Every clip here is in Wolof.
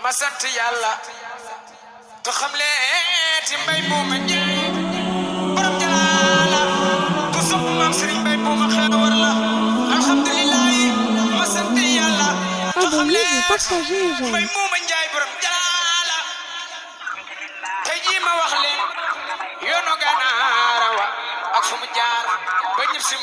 ma sant yàlla te xam leen ci mbay mooma njaay borom jalaala ku sopp maam Serigne Mbay mooma xewar la alhamdulilahi ma sant yàlla te xam leen mbay mooma njaay borom jalaala tey jii ma wax leen yoonu ganaara wa ak fu mu jaar ba ñëpp si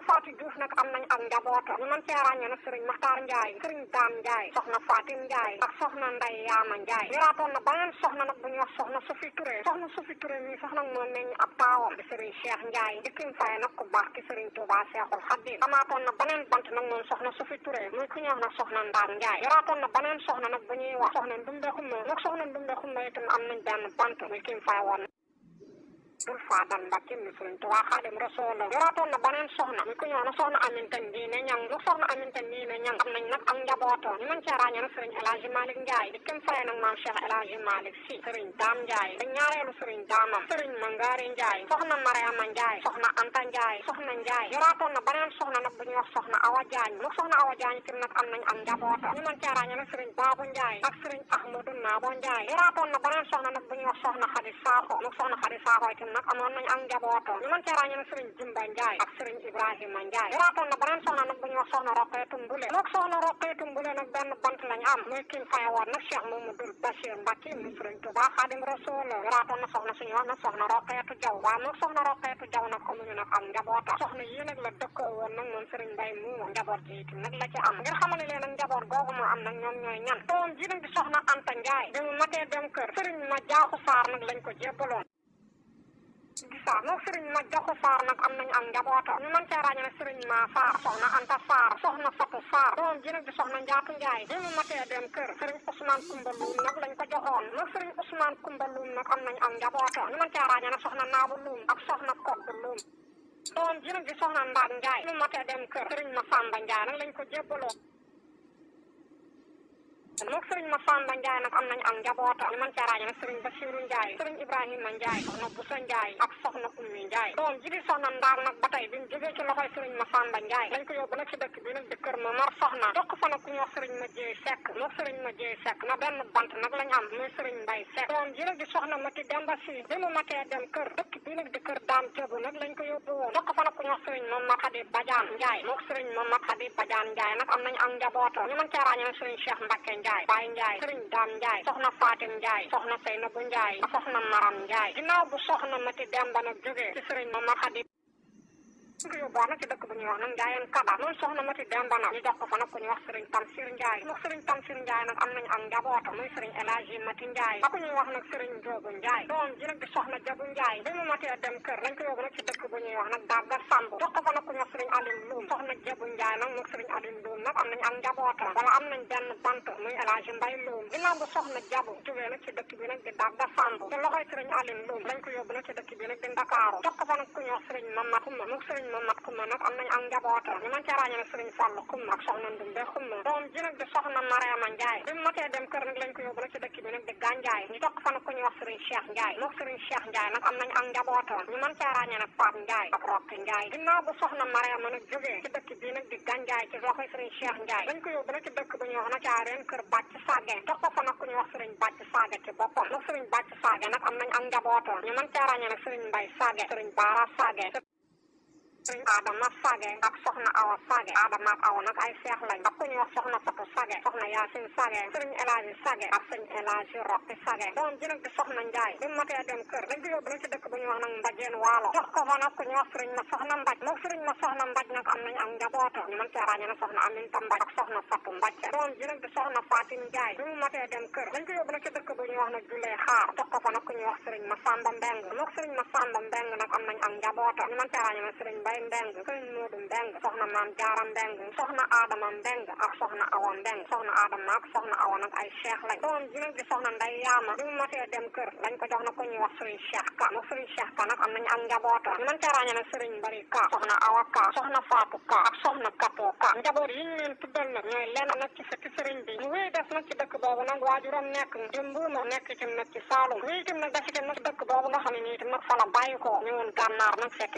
Fatou Diouf nag am nañ ak njabootam ñu mën cee ràññee nag Serigne Makhtar Ndiaye Serigne Dame Ndiaye soxna Fatou Xaadim Njaay ak soxna Nday Yaama Njaay yoraatoon na beneen soxna nag bu ñuy wax soxna Sofi Touré soxna Sofi Touré mi sax nag moo meññ ab taawam di sëriñ Cheikh Njaay dikkim fay nag ku baax ki sëriñ Tuubaa Seexul Xaadim amaatoon na beneen bant nag moom soxna Sofi Touré muy ku ñuy wax nag soxna Ndaam Njaay yoraatoon na beneen soxna nag bu ñuy wax soxna Ndumbe Xumma nag soxna Ndumbe Xumma itam am nañ benn bant muy kim fay woon dul faadal Mbàkke mi sëriñ Tuubaa Xaadim Rasuul yoraatoon na beneen soxna mi ku ñëw na soxna Aminta Ndiine Ñang lu soxna Aminta Ndiine Ñang am nañ nag ak njabooto ñu mën cee ràññee nag sëriñ El Hadji Malick Ndiaye di kim faye nag maam Cheikh El Hadji Malick Si sëriñ Daam Ndiaye da ñaareelu sëriñ Daamam sëriñ Mangari Ndiaye soxna Mariama Ndiaye soxna Anta Ndiaye soxna Ndiaye yoraatoon na beneen soxna nag bu ñuy wax soxna Awa Diagne lu soxna Awa Diagne tim nag am nañ ak njabooto ñu mën cee ràññee nag sëriñ Baabu Ndiaye ak sëriñ Ahmadou Naabo Ndiaye yoraatoon na beneen soxna nag bu ñuy wax soxna Xadi Saaxo lu soxna Xadi Saaxo itam nag amoon nañ ak njabooto ñu mën cee ràññee nag sëriñ Jumba Njaay ak sëriñ Ibrahima Njaay yoraatoon na beneen soxna nag bu ñuy wax soxna Roqeetu Mbule mook soxna Roqeetu Mbule nag benn bant lañ am muy kim fay woon nag Cheikh Mamadou Bachir Mbacke mu sëriñ Tuubaa Xaadim Rasuul yoraatoon na soxna suñu wax nag soxna Roqeetu Jaw waaye mook soxna Roqeetu Jaw nag amuñu nag am njaboota soxna yi nag la dëkkoo woon nag moom sëriñ Mbay mu njaboot ji itam nag la ci am ngir xamal leen nag njaboot googu moo am nag ñoom ñooy ñan doom ji nag di soxna Anta Njaay bi mu matee dem kër sëriñ ma jaaxu saar nag lañ ko jébbaloon gisaa moom sëriñ ma jaxu saar nag am nañu am njaboota ñu mën cee ràññee nag sëriñ ma saar soxna Anta Saar soxna Fatu Saar doom ji nag di soxna Njaatu Njaay bi mu matee dem kër sëriñ Ousmane Kumba Luum nag lañ ko joxoon moom sëriñ Ousmane Kumba Luum nag am nañu am njaboota ñu mën cee ràññee nag soxna Naabu Luum ak soxna Koddu Luum doom ji nag di soxna Ndaat Njaay bi mu matee dem kër sëriñ Masamba Njaay nag lañ ko jébbaloo mook sëriñ Masamba Njaay nag am nañ am njaboota ñu mën cee ràññee nag sëriñ Basiru Njaay sëriñ Ibrahima Njaay soxna Busa Njaay ak soxna Ummi Njaay doom ji di soxna Ndaar nag ba tey bi mu jógee ci loxoy sëriñ Masamba Njaay lañ ko yóbbu nag ci dëkk bi nag di kër ma mar soxna jox ko fa nag ku ñu wax sëriñ ma jéey sekk mook sëriñ ma jéey sekk na benn bant nag lañ am muy sëriñ Mbay Sekk doom ji nag di soxna Mati Demba Si bi mu matee dem kër dëkk bi nag di kër Daam Jëbu nag lañ ko yóbbu woon jox ko fa nag ku ñu wax sëriñ Mamad Xadi Bajaan Njaay mook sëriñ Mamad Xadi Bajaan Njaay nag am nañ am njaboota ñu mën cee ràññee nag sëriñ Cheikh Mbakke Njaay Baay Njaay sëriñ Daam Njaay soxna Fatim Njaay soxna Seynabu Njaay soxna Maram Njaay ginnaaw bu soxna Mati Demba nag jógee ci sëriñ Mamad Xadi ko yóbbuwaat nag ci dëkk bu ñuy wax nag Njaayeen Kaba moom soxna Mati Demba nag ñu jox ko fa nag ku ñuy wax sëriñ Tamsir Njaay moom sëriñ Tamsir Njaay nag am nañu am njaboota muy sëriñ El Hadji Mati Njaay ak ku ñuy wax nag sëriñ Joogu Njaay doom ji nag di soxna Jabu Njaay bi mu matee dem kër lañ ko yóbbu nag ci dëkk bu ñuy wax nag Darga Samb jox ko fa nag ku ñuy wax sëriñ Alim Luum soxna Jabu Njaay nag moom sëriñ Alim Luum nag am nañu am njaboota wala am nañ benn bant muy El Hadji Mbay Luum ginnaaw bu soxna Jabu jógee nag ci dëkk bi nag di Darga Samb te loxoy sëriñ Alim Luum lañ ko yóbbu nag ci dëkk bi nag di Ndakaaru jox ko fa nag ku ñuy wax sëriñ Mamat Xumma moom sëriñ Mamat Xumma nag am nañ am njaboota ñu mën cee ràññee nag sëriñ Fallu Xumma ak soxna Ndumbe Xumma doom ji nag di soxna Mariama Njaay bi mu matee dem kër nag lañ ko yóbbu nag ci dëkk bi nag di Gànjaay ñu toog fa nag ku ñuy wax sëriñ Cheikh Njaay mook sëriñ Cheikh Njaay nag am nañ am njaboota ñu mën cee ràññee nag Paap Njaay ak Roqi Njaay ginnaaw bu soxna Mariama nag jógee ci dëkk bi nag di Gànjaay ci loxoy sëriñ Cheikh Njaay lañ ko yóbbu nag ci dëkk bu ñuy wax nag caareen kër Bàcc Sàgge jox ko fa nag ku ñuy wax sëriñ Bàcc Sàgge ci boppam mook sëriñ Bàcc Sàgge nag am nañ am njaboota ñu mën cee ràññee nag sëriñ Mbay Sàgge sëriñ Baara Sàgge sëriñ Adama Sage ak soxna Awa Sage Adama ak Awa nag ay seex lañ ak ku ñuy wax soxna Fatu Sage soxna Yaasin Sage sëriñ El Hadji Sage ak sëriñ El Hadji Roqi Sage doom ji nag di soxna Njaay bi mu matee dem kër dañ ko yóbbu nag ci dëkk bu ñuy wax nag Mbajeen Waalo jox ko fa nag ku ñuy wax sëriñ ma soxna Mbaj moom sëriñ ma soxna Mbaj nag am nañ am njaboota ñu mën cee ràññee nag soxna Aminta Mbaj ak soxna Fatu Mbaj doom ji nag di soxna Fatim Njaay bi mu matee dem kër dañ ko yóbbu nag ci dëkk bu ñuy wax nag Julee Xaar jox ko fa nag ku ñuy wax sëriñ ma Samba Mbeng mook sëriñ ma Samba Mbeng nag am nañ am njaboota ñu mën cee ràññee nag sëriñ Mbay Mbeng Moodu Mbeng soxna Maam Jaara Mbeng soxna Adama Mbeng ak soxna Awa Mbeng soxna Adama ak soxna Awa nag ay cheikh lañ doom ji nag di soxna Nday Yaama bi mu matee dem kër lañ ko jox nag ko ñuy wax sëriñ Cheikh Ka moom sëriñ Cheikh Ka nag am nañu am njaboota ñu mën cee ràññee nag sëriñ Mbari Ka soxna Awa Ka soxna Faatu Ka ak soxna Kato Ka njaboot yi ñu leen tuddal nag ñooy lenn nag ci sëti sëriñ bi ñu wéy des nag ci dëkk boobu nag waajuram nekk di Mbuuma nekk itam nag ci Saalum wéy itam nag des itam nag ci dëkk boobu nga xam ne nii itam nag fa la bàyyi ko ñëwoon Gànnaar nag fekk